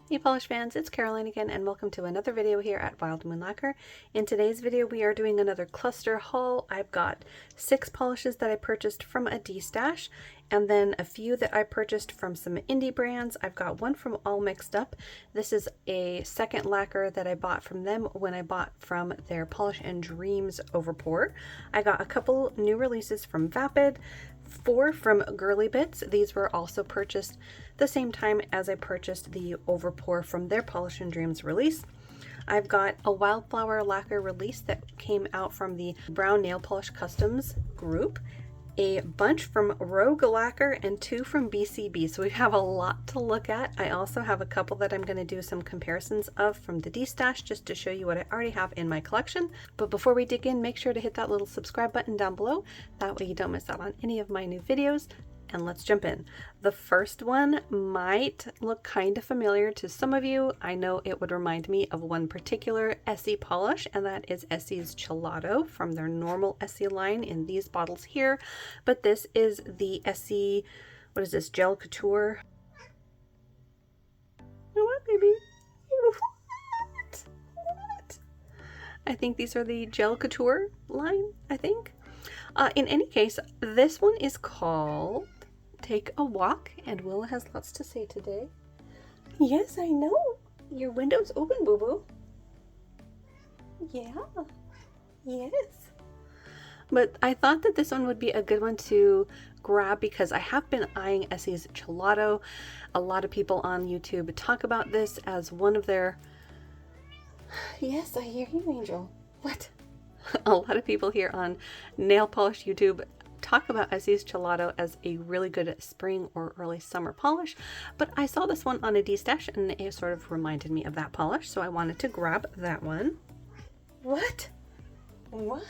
Hey polish fans, it's Caroline again and welcome to another video here at Wildflower Lacquer. In today's video we are doing another cluster haul. I've got 6 polishes that I purchased from a Destash and then a few that I purchased from some indie brands. I've got one from All Mixed Up. This is a second lacquer that I bought from them when I bought from their Polish and Dreams Overpour. I got a couple new releases from Vapid, 4 from Girly Bits. These were also purchased the same time as I purchased the Overpour from their Polish and Dreams release. I've got a Wildflower Lacquer release that came out from the Brown Nail Polish Customs group, a bunch from Rogue Lacquer, and 2 from BCB. So we have a lot to look at. I also have a couple that I'm going to do some comparisons of from the Destash just to show you what I already have in my collection. But before we dig in, make sure to hit that little subscribe button down below. That way you don't miss out on any of my new videos. And let's jump in. The first one might look kind of familiar to some of you. I know it would remind me of one particular Essie polish, and that is Essie's Gelato from their normal Essie line in these bottles here. But this is the Essie, what is this, Gel Couture? What, baby? What? I think these are the Gel Couture line, I think. In any case, this one is called Take a Walk, and Willa has lots to say today. Yes, I know. Your window's open, boo-boo. Yeah. Yes. But I thought that this one would be a good one to grab because I have been eyeing Essie's Gelato. A lot of people on YouTube talk about this as one of their... Yes, I hear you, Angel. What? A lot of people here on Nail Polish YouTube talk about Essie's Gelato as a really good spring or early summer polish, but I saw this one on a Destash and it sort of reminded me of that polish, so I wanted to grab that one. What? What?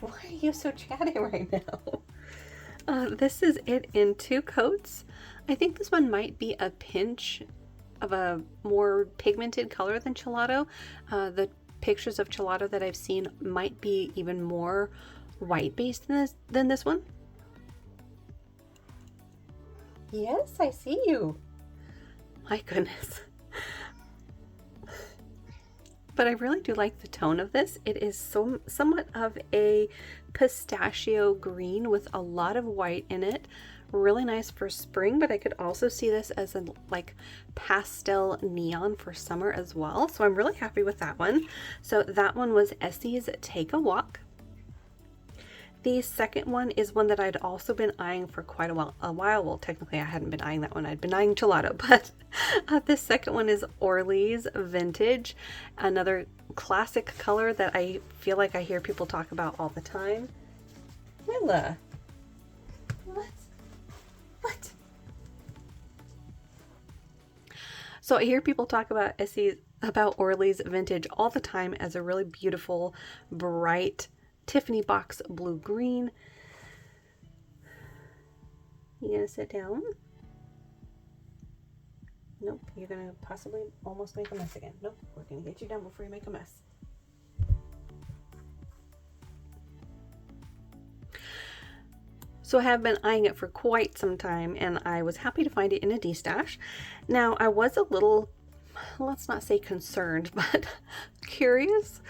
Why are you so chatty right now? This is it in 2 coats. I think this one might be a pinch of a more pigmented color than Gelato. The pictures of Gelato that I've seen might be even more white based than this one. Yes, I see you. My goodness. But I really do like the tone of this. It is somewhat of a pistachio green with a lot of white in it. Really nice for spring, but I could also see this as a like pastel neon for summer as well. So I'm really happy with that one. So that one was Essie's Take a Walk. The second one is one that I'd also been eyeing for quite a while. Well, technically I hadn't been eyeing that one. I'd been eyeing Gelato, but this second one is Orly's Vintage, another classic color that I feel like I hear people talk about all the time. Willa. What? What? So I hear people talk about Orly's Vintage all the time as a really beautiful, bright Tiffany box blue green. You gonna sit down? Nope, you're gonna possibly almost make a mess again. Nope, we're gonna get you down before you make a mess. So I have been eyeing it for quite some time and I was happy to find it in a Destash. Now I was a little, let's not say concerned, but curious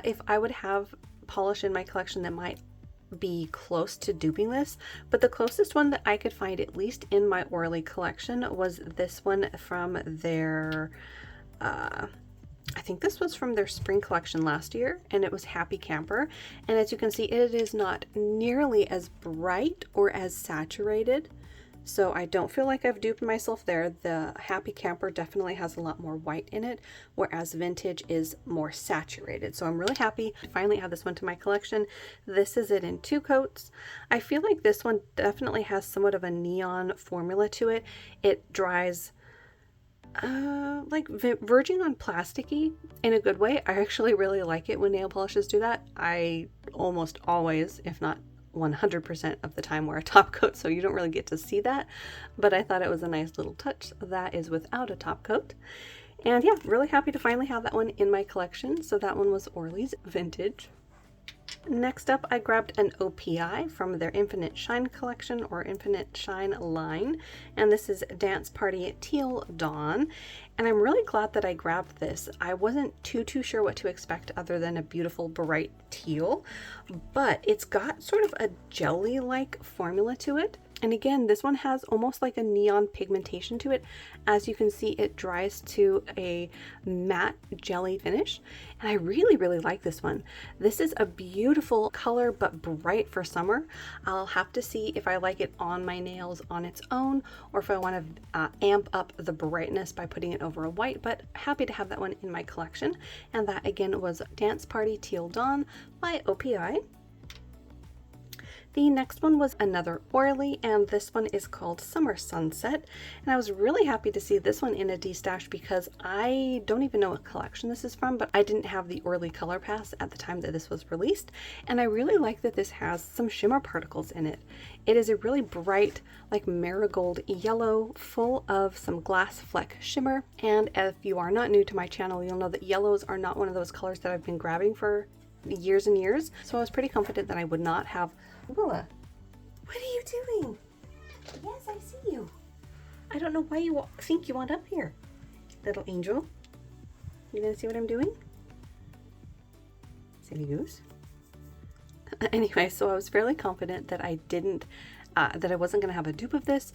if I would have polish in my collection that might be close to duping this, but the closest one that I could find, at least in my Orly collection, was this one from their I think this was from their spring collection last year, and it was Happy Camper. And as you can see, it is not nearly as bright or as saturated, so I don't feel like I've duped myself there. The Happy Camper definitely has a lot more white in it, whereas Vintage is more saturated. So I'm really happy to finally add this one to my collection. This is it in 2 coats. I feel like this one definitely has somewhat of a neon formula to it. It dries like verging on plasticky in a good way. I actually really like it when nail polishes do that. I almost always, if not 100% of the time, wear a top coat, so you don't really get to see that, but I thought it was a nice little touch that is without a top coat. And yeah, really happy to finally have that one in my collection. So that one was Orly's Vintage. Next up, I grabbed an OPI from their Infinite Shine collection or Infinite Shine line, and this is Dance Party Teal Dawn. And I'm really glad that I grabbed this. I wasn't too sure what to expect other than a beautiful bright teal, but it's got sort of a jelly-like formula to it. And again, this one has almost like a neon pigmentation to it. As you can see, it dries to a matte jelly finish. And I really like this one. This is a beautiful color, but bright for summer. I'll have to see if I like it on my nails on its own, or if I want to amp up the brightness by putting it over a white, but happy to have that one in my collection. And that again was Dance Party Teal Dawn by OPI. The next one was another oily, and this one is called Summer Sunset. And I was really happy to see this one in a Destash because I don't even know what collection this is from, but I didn't have the oily color pass at the time that this was released. And I really like that this has some shimmer particles in it. It is a really bright, like marigold yellow, full of some glass fleck shimmer. And if you are not new to my channel, you'll know that yellows are not one of those colors that I've been grabbing for years and years. So I was pretty confident that I would not have. Willa, what are you doing? Yes, I see you. I don't know why you think you want up here. Little angel. You gonna see what I'm doing? Silly goose. Anyway, so I was fairly confident that I didn't, that I wasn't gonna have a dupe of this,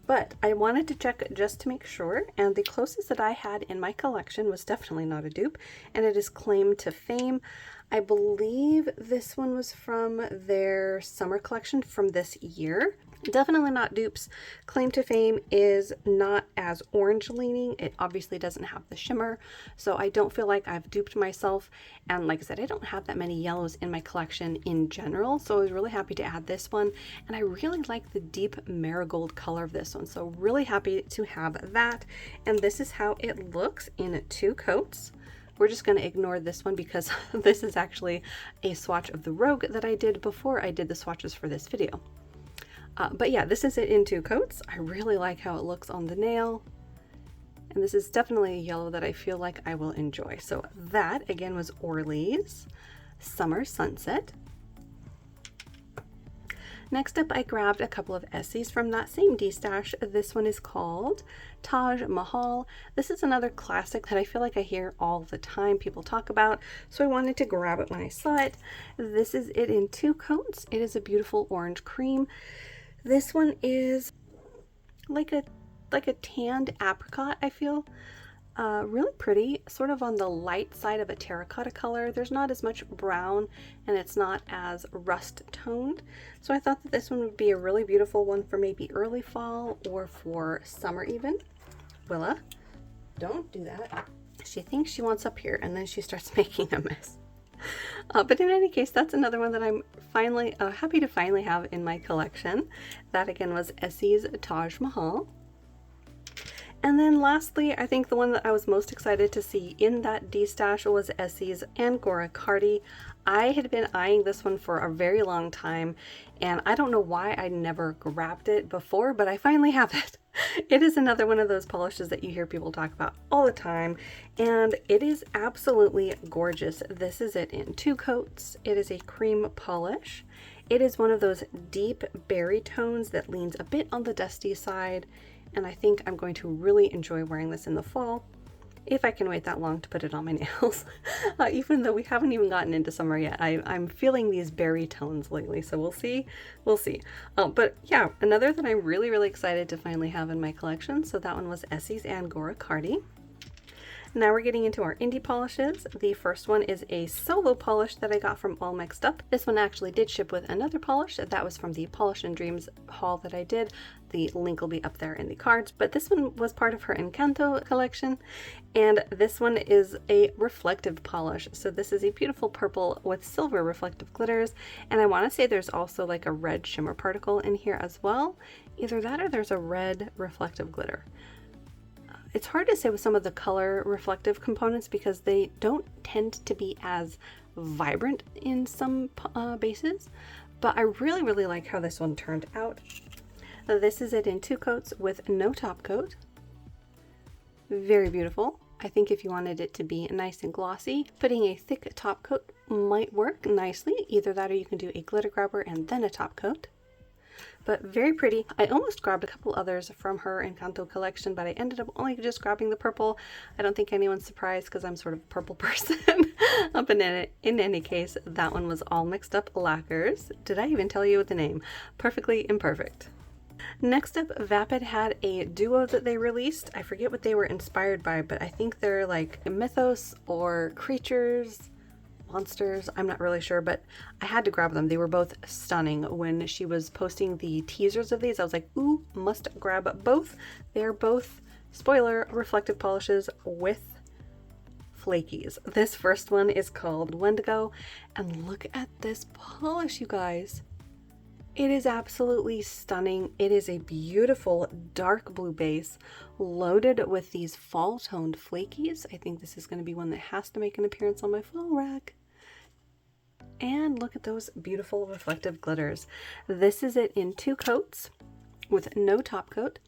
but I wanted to check just to make sure, and the closest that I had in my collection was definitely not a dupe, and it is Claim to Fame. I believe this one was from their summer collection from this year. Definitely not dupes. Claim to Fame is not as orange leaning. It obviously doesn't have the shimmer, so I don't feel like I've duped myself. And like I said, I don't have that many yellows in my collection in general, so I was really happy to add this one. And I really like the deep marigold color of this one, so really happy to have that. And this is how it looks in 2 coats. We're just going to ignore this one because this is actually a swatch of the Rogue that I did before I did the swatches for this video. But yeah, this is it in 2 coats. I really like how it looks on the nail. And this is definitely a yellow that I feel like I will enjoy. So that again was Orly's Summer Sunset. Next up, I grabbed a couple of Essees from that same Destash. This one is called Taj Mahal. This is another classic that I feel like I hear all the time people talk about, so I wanted to grab it when I saw it. This is it in 2 coats. It is a beautiful orange cream. This one is like a tanned apricot, I feel. Really pretty, sort of on the light side of a terracotta color. There's not as much brown and it's not as rust toned. So I thought that this one would be a really beautiful one for maybe early fall or for summer even. Willa, don't do that. She thinks she wants up here and then she starts making a mess. But in any case, that's another one that I'm finally happy to finally have in my collection. That again was Essee's Taj Mahal. And then lastly, I think the one that I was most excited to see in that Destash was Essee's Angora Cardi. I had been eyeing this one for a very long time, and I don't know why I never grabbed it before, but I finally have it. It is another one of those polishes that you hear people talk about all the time, and it is absolutely gorgeous. This is it in 2 coats. It is a cream polish. It is one of those deep berry tones that leans a bit on the dusty side, and I think I'm going to really enjoy wearing this in the fall, if I can wait that long to put it on my nails. Even though we haven't even gotten into summer yet, I'm feeling these berry tones lately, so we'll see. But yeah, another that I'm really excited to finally have in my collection. So that one was Essee's Angora Cardi. Now we're getting into our indie polishes. The first one is a solo polish that I got from All Mixed Up. This one actually did ship with another polish. That was from the Polish and Dreams haul that I did. The link will be up there in the cards, but this one was part of her Encanto collection. And this one is a reflective polish. So this is a beautiful purple with silver reflective glitters. And I want to say there's also like a red shimmer particle in here as well. Either that or there's a red reflective glitter. It's hard to say with some of the color reflective components because they don't tend to be as vibrant in some bases, but I really like how this one turned out. This is it in 2 coats with no top coat. Very beautiful. I think if you wanted it to be nice and glossy, putting a thick top coat might work nicely. Either that or you can do a glitter grabber and then a top coat. But very pretty. I almost grabbed a couple others from her Encanto collection, but I ended up only just grabbing the purple. I don't think anyone's surprised because I'm sort of a purple person. In any case, that one was all mixed up lacquers. Did I even tell you the name? Perfectly Imperfect. Next up, Vapid had a duo that they released. I forget what they were inspired by, but I think they're like mythos or creatures, monsters, I'm not really sure, but I had to grab them. They were both stunning. When she was posting the teasers of these, I was like, ooh, must grab both. They're both, spoiler, reflective polishes with flakies. This first one is called Wendigo, and look at this polish, you guys. It is absolutely stunning. It is a beautiful dark blue base loaded with these fall toned flakies. I think this is going to be one that has to make an appearance on my fall rack. And look at those beautiful reflective glitters. This is it in 2 coats with no top coat.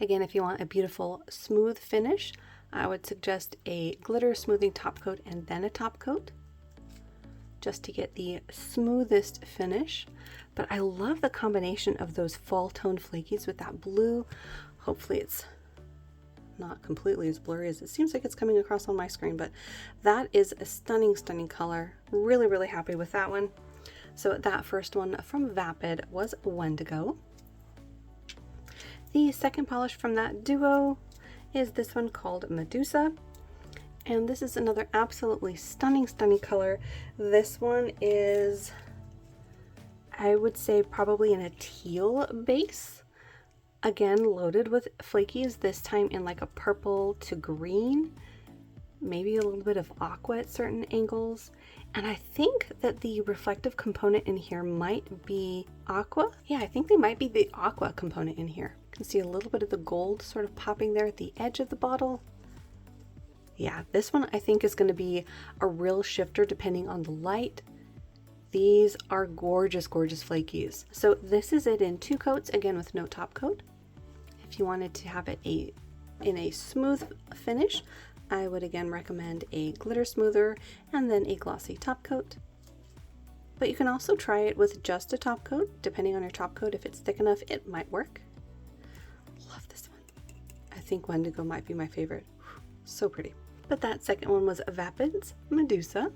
Again, if you want a beautiful smooth finish, I would suggest a glitter smoothing top coat and then a top coat, just to get the smoothest finish. But I love the combination of those fall toned flakies with that blue. Hopefully it's not completely as blurry as it seems like it's coming across on my screen, but that is a stunning, stunning color. Really, really happy with that one. So that first one from Vapid was Wendigo. The second polish from that duo is this one called Medusa. And this is another absolutely stunning, stunning color. This one is, I would say, probably in a teal base. Again, loaded with flakies, this time in like a purple to green, maybe a little bit of aqua at certain angles. And I think that the reflective component in here might be aqua. Yeah, I think they might be the aqua component in here. You can see a little bit of the gold sort of popping there at the edge of the bottle. Yeah, this one I think is going to be a real shifter depending on the light. These are gorgeous, gorgeous flakies. So this is it in 2 coats, again with no top coat. If you wanted to have it in a smooth finish, I would again recommend a glitter smoother and then a glossy top coat. But you can also try it with just a top coat. Depending on your top coat, if it's thick enough, it might work. Love this one. I think Wendigo might be my favorite. So pretty. But that second one was Vapid's Medusa.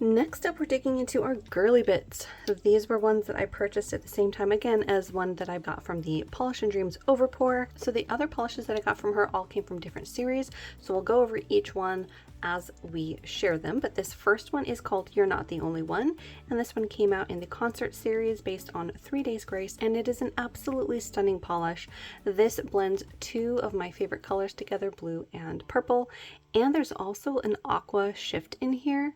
Next up, we're digging into our Girly Bits. These were ones that I purchased at the same time again as one that I got from the Polish and Dreams Overpour. So the other polishes that I got from her all came from different series. So we'll go over each one as we share them. But this first one is called You're Not the Only One. And this one came out in the concert series based on 3 Days Grace. And it is an absolutely stunning polish. This blends 2 of my favorite colors together, blue and purple. And there's also an aqua shift in here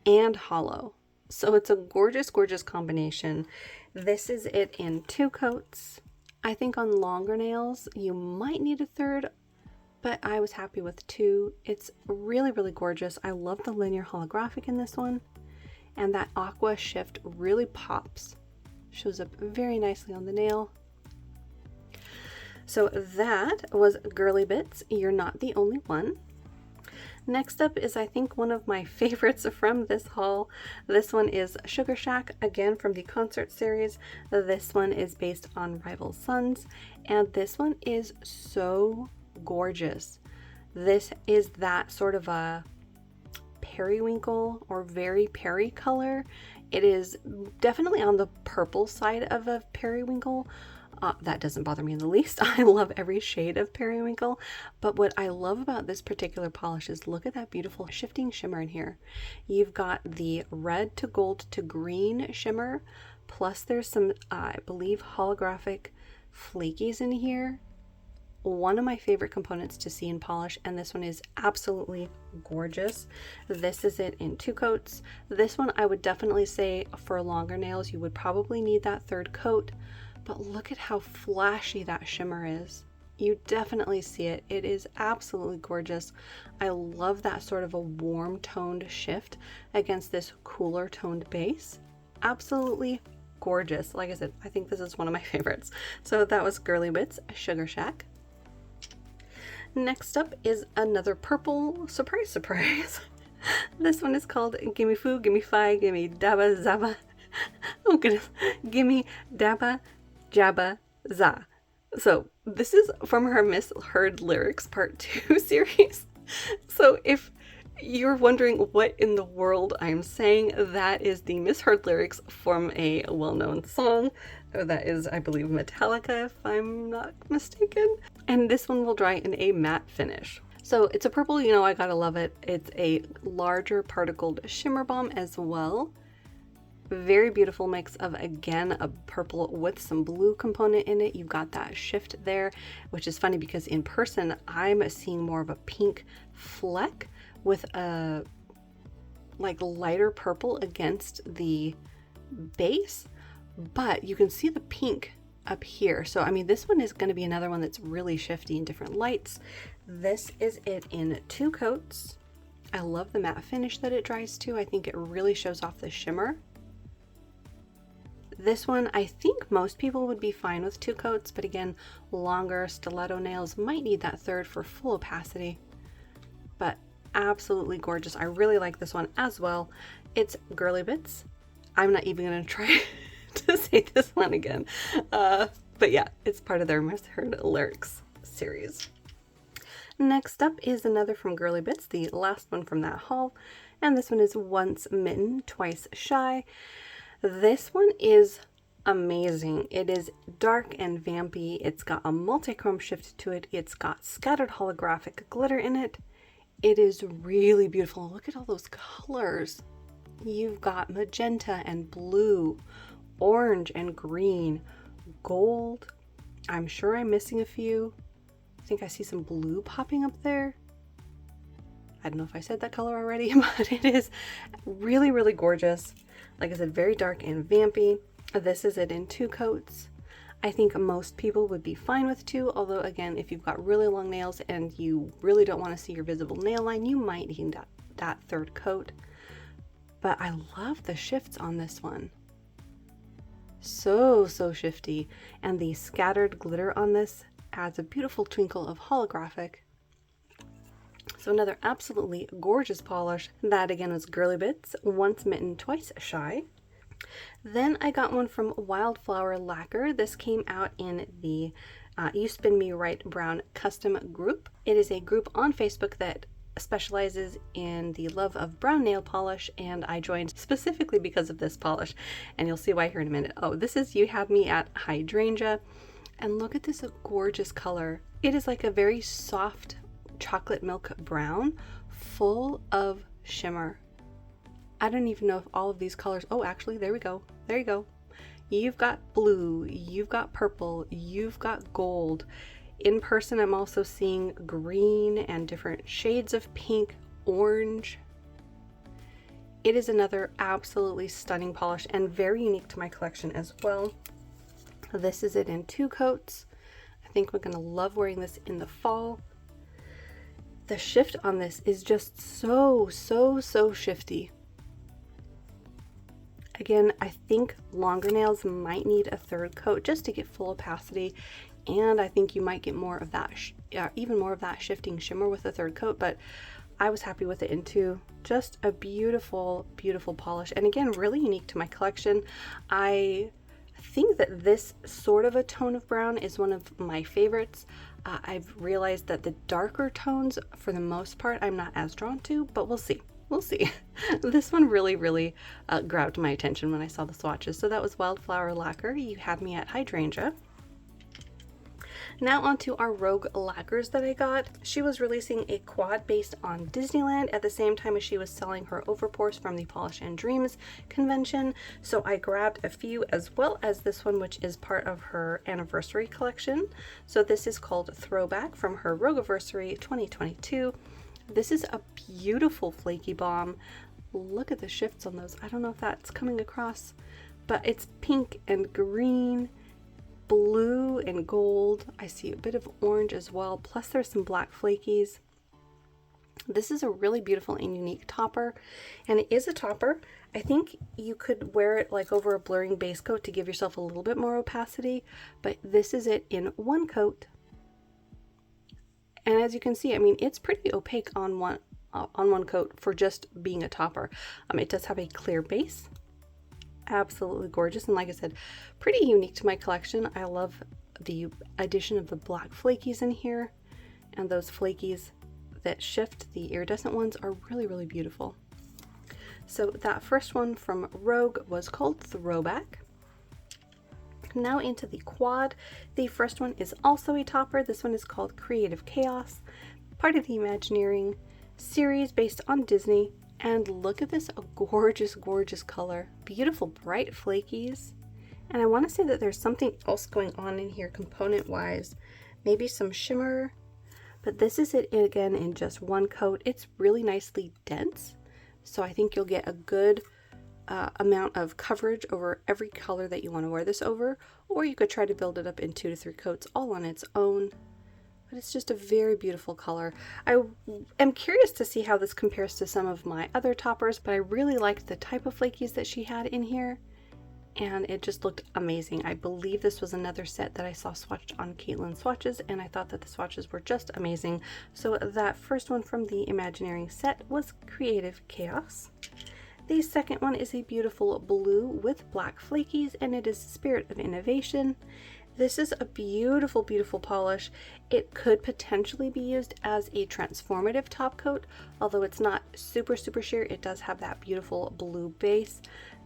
and hollow. So it's a gorgeous, gorgeous combination. This is it in 2 coats. I think on longer nails, you might need a third, but I was happy with 2. It's really, really gorgeous. I love the linear holographic in this one. And that aqua shift really pops. Shows up very nicely on the nail. So that was Girly Bits, You're Not the Only One. Next up is, I think, one of my favorites from this haul. This one is Sugar Shack, again from the concert series. This one is based on Rival Sons, and this one is so gorgeous. This is that sort of a periwinkle or very peri color. It is definitely on the purple side of a periwinkle. That doesn't bother me in the least. I love every shade of periwinkle, but what I love about this particular polish is look at that beautiful shifting shimmer in here. You've got the red to gold to green shimmer, plus there's some, I believe, holographic flakies in here. One of my favorite components to see in polish, and this one is absolutely gorgeous. This is it in 2 coats. This one I would definitely say for longer nails you would probably need that 3rd coat. But look at how flashy that shimmer is. You definitely see it. It is absolutely gorgeous. I love that sort of a warm toned shift against this cooler toned base. Absolutely gorgeous. Like I said, I think this is one of my favorites. So that was Girly Bits, Sugar Shack. Next up is another purple, surprise, surprise. This one is called Gimme Foo, Gimme Fi, Gimme Dabba Zaba. Oh goodness. Gimme Dabba Jabba Za. So this is from her Misheard Lyrics Part 2 series. So if you're wondering what in the world I'm saying, that is the misheard lyrics from a well-known song. That is, I believe, Metallica, if I'm not mistaken. And this one will dry in a matte finish. So it's a purple, you know, I gotta love it. It's a larger particled shimmer balm as well. Very beautiful mix of, again, a purple with some blue component in it. You've got that shift there, which is funny because in person, I'm seeing more of a pink fleck with a like lighter purple against the base, but you can see the pink up here. So I mean, this one is going to be another one that's really shifty in different lights. This is it in 2 coats. I love the matte finish that it dries to. I think it really shows off the shimmer. This one, I think most people would be fine with 2 coats, but again, longer stiletto nails might need that 3rd for full opacity. But absolutely gorgeous. I really like this one as well. It's Girly Bits. I'm not even going to try to say this one again. But yeah, it's part of their Misheard Lyrics series. Next up is another from Girly Bits, the last one from that haul. And this one is Once Mitten, Twice Shy. This one is amazing. It is dark and vampy. It's got a multi-chrome shift to it. It's got scattered holographic glitter in it. It is really beautiful. Look at all those colors. You've got magenta and blue, orange and green, gold. I'm sure I'm missing a few. I think I see some blue popping up there. I don't know if I said that color already, but it is really, really gorgeous. Like I said, very dark and vampy. This is it in 2 coats. I think most people would be fine with 2, although again, if you've got really long nails and you really don't want to see your visible nail line, you might need that 3rd coat. But I love the shifts on this one. So shifty. And the scattered glitter on this adds a beautiful twinkle of holographic. So another absolutely gorgeous polish. That again was Girly Bits, Once Mitten, Twice Shy. Then I got one from Wildflower Lacquer. This came out in the You Spin Me Right Brown custom group. It is a group on Facebook that specializes in the love of brown nail polish, and I joined specifically because of this polish, and you'll see why here in a minute. Oh, this is You Had Me at Hydrangea, and look at this gorgeous color. It is like a very soft chocolate milk brown, full of shimmer. I don't even know if all of these colors, oh actually there we go, there you go. You've got blue, you've got purple, you've got gold. In person I'm also seeing green and different shades of pink, orange. It is another absolutely stunning polish and very unique to my collection as well. This is it in 2 coats. I think we're gonna love wearing this in the fall. The shift on this is just so shifty. Again, I think longer nails might need a 3rd coat just to get full opacity, and I think you might get more of that, even more of that shifting shimmer with a 3rd coat, but I was happy with it in 2. Just a beautiful, beautiful polish, and again, really unique to my collection. I think that this sort of a tone of brown is one of my favorites. I've realized that the darker tones, for the most part, I'm not as drawn to, but we'll see. We'll see. This one really grabbed my attention when I saw the swatches. So that was Wildflower Lacquer, You Had Me at Hydrangea. Now onto our Rogue lacquers that I got. She was releasing a quad based on Disneyland at the same time as she was selling her overpours from the Polish and Dreams convention. So I grabbed a few, as well as this one, which is part of her anniversary collection. So this is called Throwback from her Rogueversary 2022. This is a beautiful flaky balm. Look at the shifts on those. I don't know if that's coming across, but it's pink and green, blue and gold. I see a bit of orange as well, plus there's some black flakies. This is a really beautiful and unique topper, and it is a topper. I think you could wear it like over a blurring base coat to give yourself a little bit more opacity, but this is it in 1 coat. And as you can see, I mean, it's pretty opaque on one coat for just being a topper. It does have a clear base. Absolutely gorgeous, and like I said, pretty unique to my collection. I love the addition of the black flakies in here, and those flakies that shift, the iridescent ones, are really, really beautiful. So that first one from Rogue was called Throwback. Now into the quad. The first one is also a topper. This one is called Creative Chaos, part of the Imagineering series based on Disney. And look at this, a gorgeous, gorgeous color. Beautiful bright flakies. And I want to say that there's something else going on in here component-wise. Maybe some shimmer. But this is it again in just one coat. It's really nicely dense. So I think you'll get a good amount of coverage over every color that you want to wear this over. Or you could try to build it up in 2 to 3 coats all on its own. But it's just a very beautiful color. I am curious to see how this compares to some of my other toppers, but I really liked the type of flakies that she had in here, and it just looked amazing. I believe this was another set that I saw swatched on Caitlin's swatches, and I thought that the swatches were just amazing. So that first one from the Imagineering set was Creative Chaos. The second one is a beautiful blue with black flakies, and it is Spirit of Innovation. This is a beautiful, beautiful polish. It could potentially be used as a transformative top coat, although it's not super, super sheer. It does have that beautiful blue base.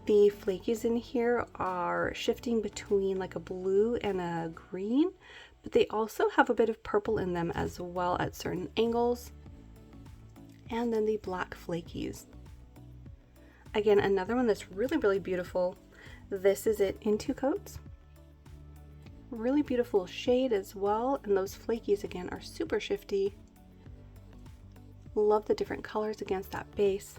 The flakies in here are shifting between like a blue and a green, but they also have a bit of purple in them as well at certain angles. And then the black flakies. Again, another one that's really, really beautiful. This is it in 2 coats. Really beautiful shade as well, and those flakies again are super shifty. Love the different colors against that base.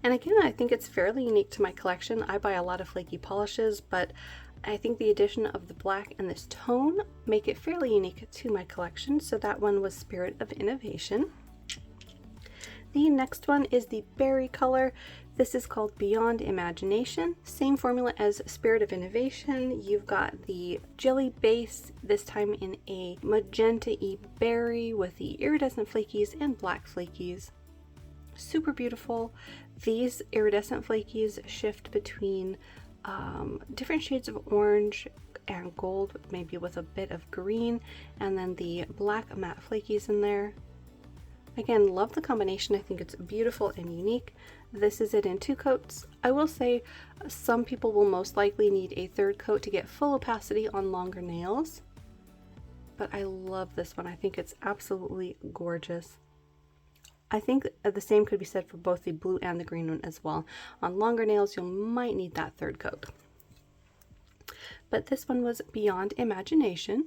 And again, I think it's fairly unique to my collection. I buy a lot of flaky polishes, but I think the addition of the black and this tone make it fairly unique to my collection. So that one was Spirit of Innovation. The next one is the berry color. This is called Beyond Imagination. Same formula as Spirit of Innovation. You've got the jelly base, this time in a magenta-y berry with the iridescent flakies and black flakies. Super beautiful. These iridescent flakies shift between different shades of orange and gold, maybe with a bit of green, and then the black matte flakies in there. Again, love the combination. I think it's beautiful and unique. This is it in 2 coats. I will say some people will most likely need a 3rd coat to get full opacity on longer nails. But I love this one. I think it's absolutely gorgeous. I think the same could be said for both the blue and the green one as well. On longer nails, you might need that 3rd coat. But this one was Beyond Imagination.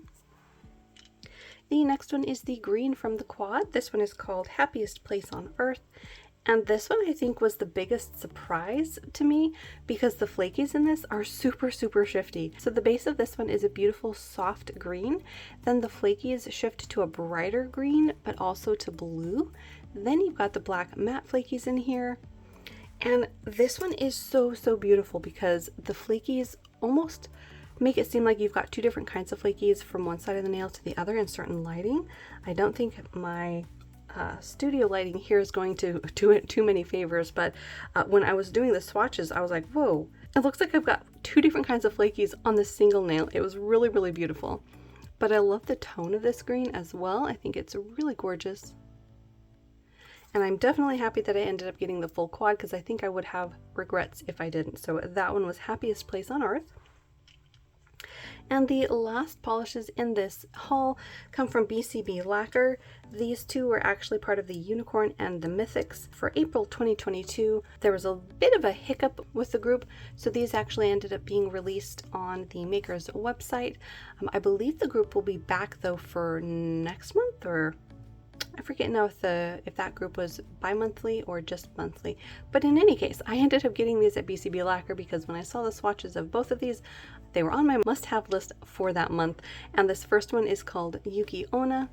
The next one is the green from the quad. This one is called Happiest Place on Earth. And this one I think was the biggest surprise to me because the flakies in this are super, super shifty. So the base of this one is a beautiful soft green. Then the flakies shift to a brighter green, but also to blue. Then you've got the black matte flakies in here. And this one is so, so beautiful because the flakies almost make it seem like you've got 2 different kinds of flakies from one side of the nail to the other in certain lighting. I don't think my studio lighting here is going to do it too many favors, but when I was doing the swatches, I was like, whoa, it looks like I've got 2 different kinds of flakies on this single nail. It was really, really beautiful. But I love the tone of this green as well. I think it's really gorgeous. And I'm definitely happy that I ended up getting the full quad because I think I would have regrets if I didn't. So that one was Happiest Place on Earth. And the last polishes in this haul come from BCB Lacquer. These 2 were actually part of the Unicorn and the Mythics for April 2022. There was a bit of a hiccup with the group, so these actually ended up being released on the maker's website. I believe the group will be back though for next month, or I forget now if that group was bi-monthly or just monthly. But in any case, I ended up getting these at BCB Lacquer because when I saw the swatches of both of these, they were on my must-have list for that month. And this first one is called Yuki Onna.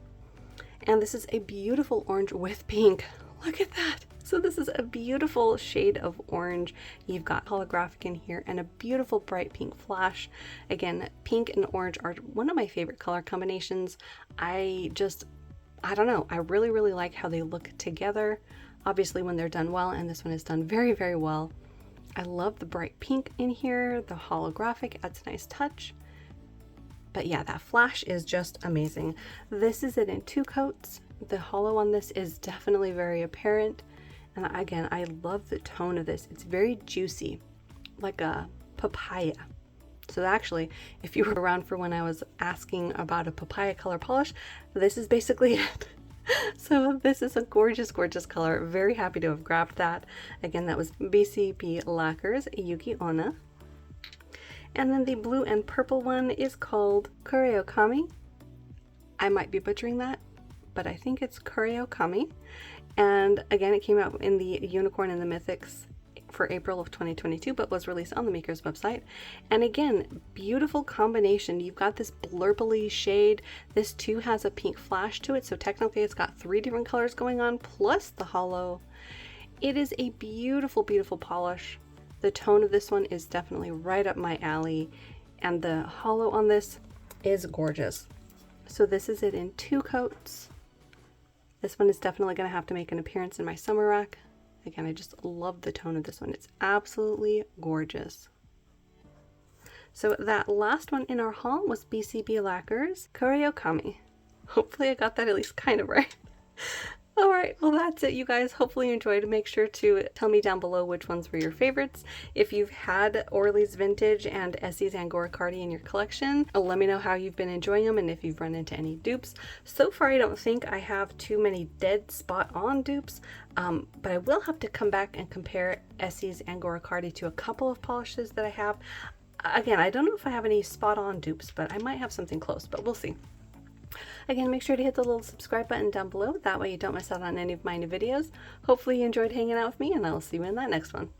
And this is a beautiful orange with pink. Look at that. So this is a beautiful shade of orange. You've got holographic in here and a beautiful bright pink flash. Again, pink and orange are one of my favorite color combinations. I don't know, I really like how they look together. Obviously when they're done well, and this one is done very well. I love the bright pink in here. The holographic adds a nice touch. But yeah, that flash is just amazing. This is it in 2 coats. The hollow on this is definitely very apparent. And again, I love the tone of this. It's very juicy, like a papaya. So actually, if you were around for when I was asking about a papaya color polish, this is basically it. So this is a gorgeous color. Very happy to have grabbed that. Again, that was BCB Lacquers Yuki Onna. And then the blue and purple one is called Kureokami. I might be butchering that, but I think it's Kureokami. And again, it came out in the Unicorn and the Mythics for April of 2022, but was released on the maker's website. And again, beautiful combination. You've got this blurbly shade. This too has a pink flash to it, so technically it's got 3 different colors going on, plus the hollow. It is a beautiful polish. The tone of this one is definitely right up my alley, and the hollow on this is gorgeous. So this is it in 2 coats. This one is definitely going to have to make an appearance in my summer rack. Again, I just love the tone of this one. It's absolutely gorgeous. So that last one in our haul was BCB Lacquers Kureokami. Hopefully I got that at least kind of right. Alright, well that's it you guys. Hopefully you enjoyed. Make sure to tell me down below which ones were your favorites. If you've had Orly's Vintage and Essie's Angora Cardi in your collection, let me know how you've been enjoying them and if you've run into any dupes. So far I don't think I have too many dead spot on dupes, but I will have to come back and compare Essie's Angora Cardi to a couple of polishes that I have. Again, I don't know if I have any spot on dupes, but I might have something close, but we'll see. Again, make sure to hit the little subscribe button down below. That way you don't miss out on any of my new videos. Hopefully you enjoyed hanging out with me, and I'll see you in that next one.